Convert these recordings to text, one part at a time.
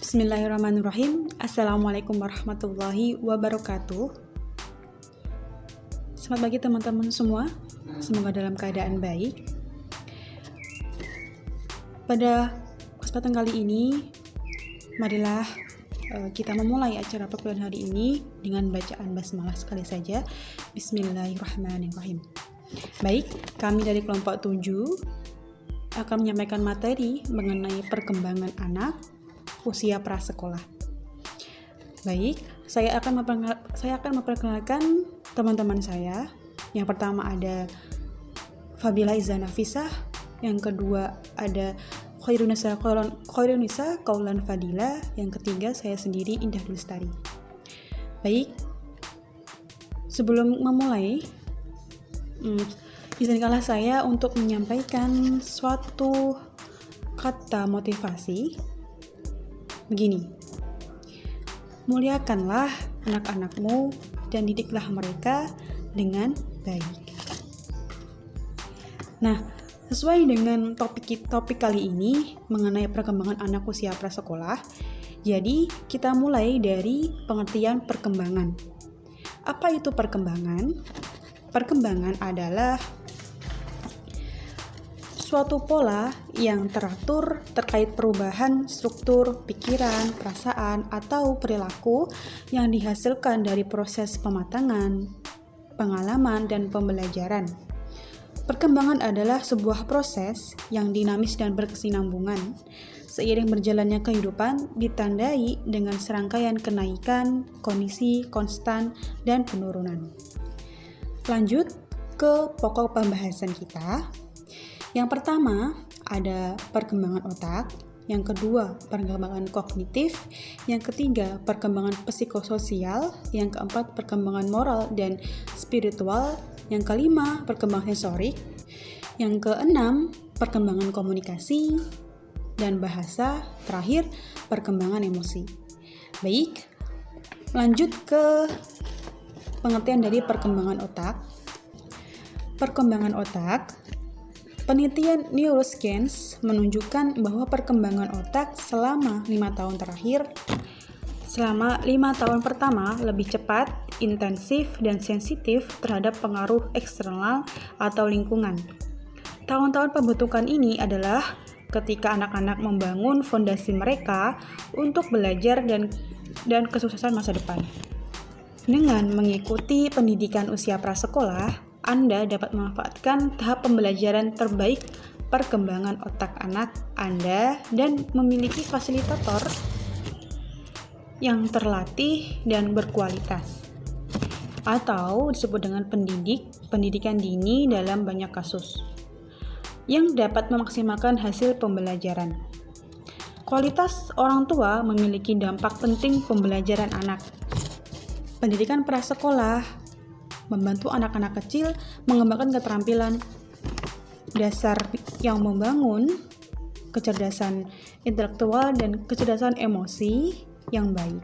Bismillahirrahmanirrahim. Assalamualaikum warahmatullahi wabarakatuh. Selamat pagi teman-teman semua. Semoga dalam keadaan baik. Pada kesempatan kali ini, marilah kita memulai acara perkuliahan hari ini dengan bacaan basmalah sekali saja. Bismillahirrahmanirrahim. Baik, kami dari kelompok 7 akan menyampaikan materi mengenai perkembangan anak usia prasekolah. Baik, saya akan memperkenalkan teman-teman saya. Yang pertama ada Fabila Izana Fisah, yang kedua ada Khairunisa Kaulan Fadila, yang ketiga saya sendiri Indah Dulstari. Baik, sebelum memulai, izinkanlah saya untuk menyampaikan suatu kata motivasi. Begini, muliakanlah anak-anakmu dan didiklah mereka dengan baik. Nah, sesuai dengan topik kali ini mengenai perkembangan anak usia prasekolah, jadi kita mulai dari pengertian perkembangan. Apa itu perkembangan? Perkembangan adalah suatu pola yang teratur terkait perubahan struktur, pikiran, perasaan, atau perilaku yang dihasilkan dari proses pematangan, pengalaman, dan pembelajaran. Perkembangan adalah sebuah proses yang dinamis dan berkesinambungan. Seiring berjalannya kehidupan ditandai dengan serangkaian kenaikan, kondisi, konstan, dan penurunan. Lanjut ke pokok pembahasan kita. Yang pertama ada perkembangan otak, yang kedua perkembangan kognitif, yang ketiga perkembangan psikososial, yang keempat perkembangan moral dan spiritual, yang kelima perkembangan sensorik, yang keenam perkembangan komunikasi dan bahasa, terakhir perkembangan emosi. Baik, lanjut ke pengertian dari perkembangan otak. Perkembangan otak, penelitian neuroscience menunjukkan bahwa perkembangan otak selama 5 tahun terakhir, selama 5 tahun pertama lebih cepat, intensif, dan sensitif terhadap pengaruh eksternal atau lingkungan. Tahun-tahun pembentukan ini adalah ketika anak-anak membangun fondasi mereka untuk belajar dan kesuksesan masa depan. Dengan mengikuti pendidikan usia prasekolah, Anda dapat memanfaatkan tahap pembelajaran terbaik perkembangan otak anak Anda dan memiliki fasilitator yang terlatih dan berkualitas, atau disebut dengan pendidikan dini dalam banyak kasus, yang dapat memaksimalkan hasil pembelajaran. Kualitas orang tua memiliki dampak penting pembelajaran anak. Pendidikan prasekolah membantu anak-anak kecil mengembangkan keterampilan dasar yang membangun kecerdasan intelektual dan kecerdasan emosi yang baik.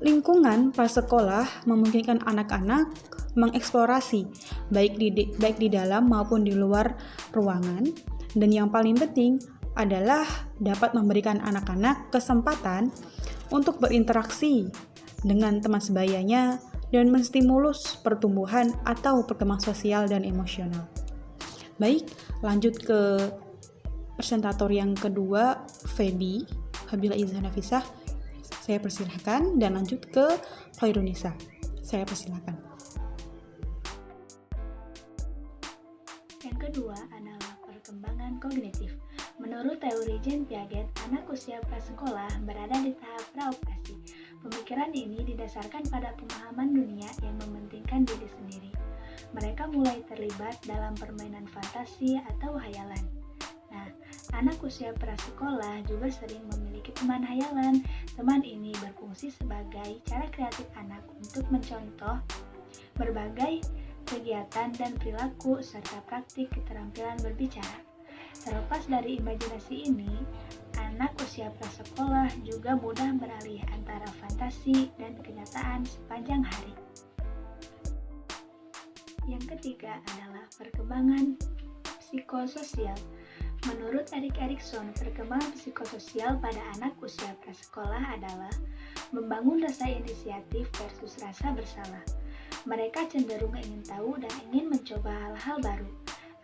Lingkungan prasekolah memungkinkan anak-anak mengeksplorasi baik di dalam maupun di luar ruangan, dan yang paling penting adalah dapat memberikan anak-anak kesempatan untuk berinteraksi dengan teman sebayanya dan menstimulus pertumbuhan atau perkembangan sosial dan emosional. Baik, lanjut ke presentator yang kedua, Fabila Izana Fisah. Saya persilahkan, dan lanjut ke Khairunisa. Saya persilahkan. Yang kedua adalah perkembangan kognitif. Menurut teori Jean Piaget, anak usia prasekolah berada di tahap praoperasi. Pemikiran ini didasarkan pada pemahaman dunia yang mementingkan diri sendiri. Mereka mulai terlibat dalam permainan fantasi atau hayalan. Nah, anak usia prasekolah juga sering memiliki teman hayalan. Teman ini berfungsi sebagai cara kreatif anak untuk mencontoh berbagai kegiatan dan perilaku serta praktik keterampilan berbicara. Terlepas dari imajinasi ini, anak usia prasekolah juga mudah beralih antara fantasi dan kenyataan sepanjang hari. Yang ketiga adalah perkembangan psikososial. Menurut Erik Erikson, perkembangan psikososial pada anak usia prasekolah adalah membangun rasa inisiatif versus rasa bersalah. Mereka cenderung ingin tahu dan ingin mencoba hal-hal baru.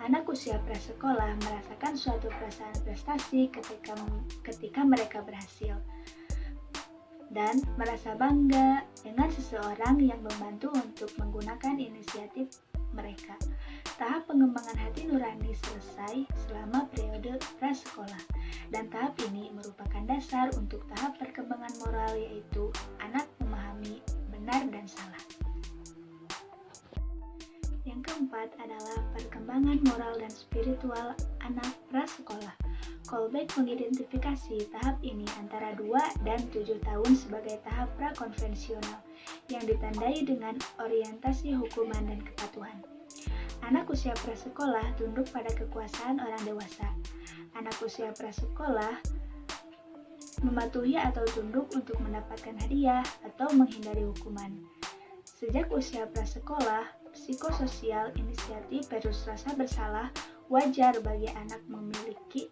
Anak usia prasekolah merasakan suatu perasaan prestasi ketika mereka berhasil dan merasa bangga dengan seseorang yang membantu untuk menggunakan inisiatif mereka. Tahap pengembangan hati nurani selesai selama periode prasekolah, dan tahap ini merupakan dasar untuk tahap perkembangan moral, yaitu anak memahami benar dan salah. Yang keempat adalah perkembangan moral dan spiritual anak prasekolah. Kolbeck mengidentifikasi tahap ini antara 2 dan 7 tahun sebagai tahap prakonvensional yang ditandai dengan orientasi hukuman dan kepatuhan. Anak usia prasekolah tunduk pada kekuasaan orang dewasa. Anak usia prasekolah mematuhi atau tunduk untuk mendapatkan hadiah atau menghindari hukuman. Sejak usia prasekolah, psikososial inisiatif versus rasa bersalah wajar bagi anak memiliki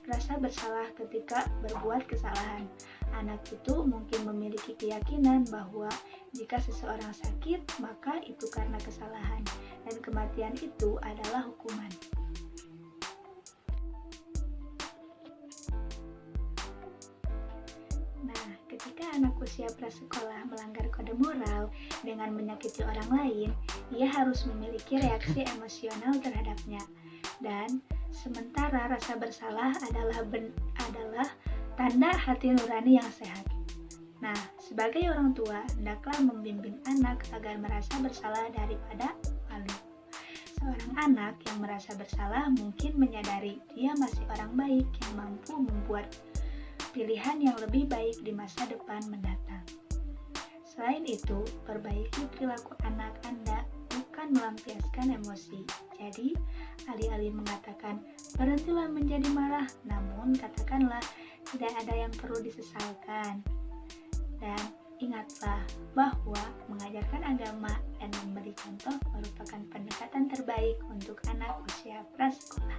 rasa bersalah ketika berbuat kesalahan. Anak itu mungkin memiliki keyakinan bahwa jika seseorang sakit, maka itu karena kesalahan, dan kematian itu adalah hukuman. Nah, ketika anak usia prasekolah melanggar kode moral dengan menyakiti orang lain, ia harus memiliki reaksi emosional terhadapnya. Dan sementara rasa bersalah adalah tanda hati nurani yang sehat. Nah, sebagai orang tua, hendaklah membimbing anak agar merasa bersalah daripada malu. Seorang anak yang merasa bersalah mungkin menyadari dia masih orang baik yang mampu membuat pilihan yang lebih baik di masa depan mendatang. Selain itu, perbaiki perilaku anak Anda bukan melampiaskan emosi. Jadi, alih-alih mengatakan, berhentilah menjadi marah, namun katakanlah, tidak ada yang perlu disesalkan. Dan ingatlah bahwa mengajarkan agama dan memberi contoh merupakan pendekatan terbaik untuk anak usia prasekolah.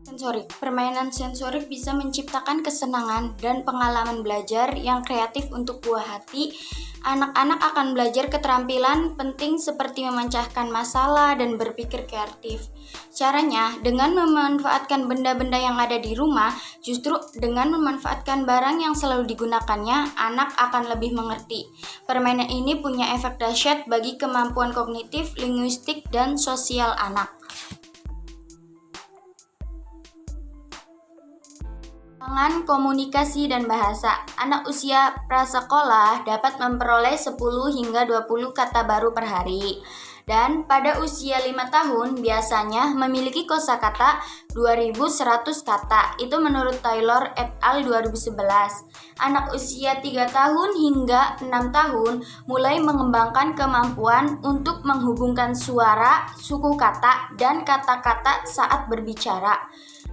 Sensorik. Permainan sensorik bisa menciptakan kesenangan dan pengalaman belajar yang kreatif untuk buah hati. Anak-anak akan belajar keterampilan penting seperti memecahkan masalah dan berpikir kreatif. Caranya, dengan memanfaatkan benda-benda yang ada di rumah, justru dengan memanfaatkan barang yang selalu digunakannya, anak akan lebih mengerti. Permainan ini punya efek dahsyat bagi kemampuan kognitif, linguistik, dan sosial anak. Pengembangan komunikasi dan bahasa. Anak usia prasekolah dapat memperoleh 10 hingga 20 kata baru per hari. Dan pada usia 5 tahun biasanya memiliki kosakata 2100 kata. Itu menurut Taylor et al. 2011. Anak usia 3 tahun hingga 6 tahun mulai mengembangkan kemampuan untuk menghubungkan suara, suku kata, dan kata-kata saat berbicara.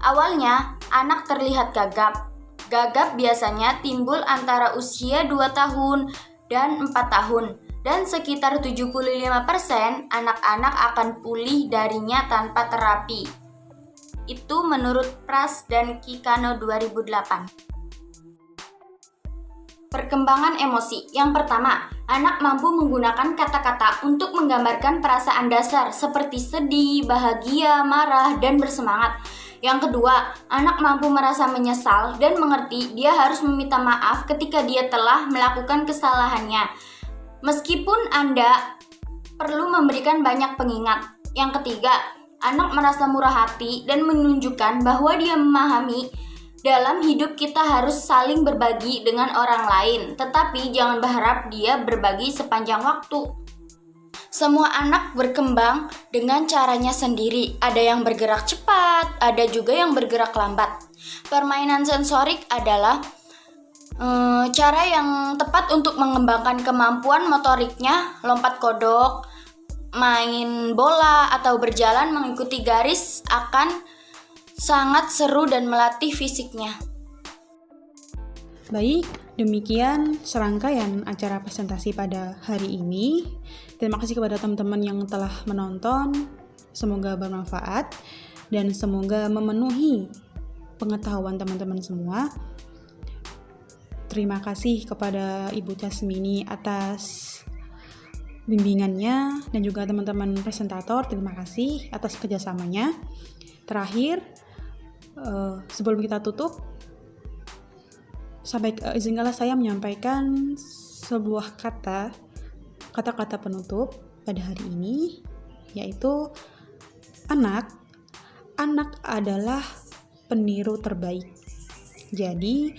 Awalnya, anak terlihat gagap. Gagap biasanya timbul antara usia 2 tahun dan 4 tahun. Dan sekitar 75% anak-anak akan pulih darinya tanpa terapi. Itu menurut Pras dan Kikano 2008. Perkembangan emosi. Yang pertama, anak mampu menggunakan kata-kata untuk menggambarkan perasaan dasar seperti sedih, bahagia, marah, dan bersemangat. Yang kedua, anak mampu merasa menyesal dan mengerti dia harus meminta maaf ketika dia telah melakukan kesalahannya. Meskipun Anda perlu memberikan banyak pengingat. Yang ketiga, anak merasa murah hati dan menunjukkan bahwa dia memahami dalam hidup kita harus saling berbagi dengan orang lain, tetapi jangan berharap dia berbagi sepanjang waktu. Semua anak berkembang dengan caranya sendiri. Ada yang bergerak cepat, ada juga yang bergerak lambat. Permainan sensorik adalah cara yang tepat untuk mengembangkan kemampuan motoriknya, lompat kodok, main bola, atau berjalan mengikuti garis akan sangat seru dan melatih fisiknya. Baik, demikian serangkaian acara presentasi pada hari ini. Terima kasih kepada teman-teman yang telah menonton. Semoga bermanfaat dan semoga memenuhi pengetahuan teman-teman semua. Terima kasih kepada Ibu Casmini atas bimbingannya dan juga teman-teman presentator. Terima kasih atas kerjasamanya. Terakhir, sebelum kita tutup, izinkanlah saya menyampaikan sebuah kata-kata penutup pada hari ini, yaitu anak adalah peniru terbaik. Jadi,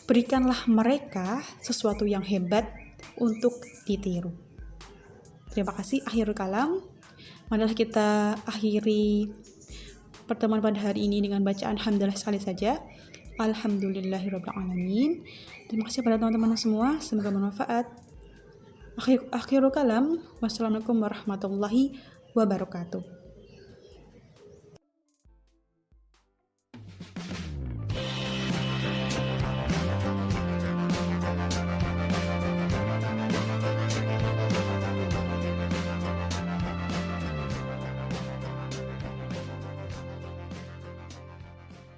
berikanlah mereka sesuatu yang hebat untuk ditiru. Terima kasih. Akhirul kalam. Marilah kita akhiri pertemuan pada hari ini dengan bacaan alhamdulillah sekali saja. Alhamdulillahirabbil alamin. Terima kasih pada teman-teman semua. Semoga bermanfaat. Akhirul kalam. Wassalamualaikum warahmatullahi wabarakatuh.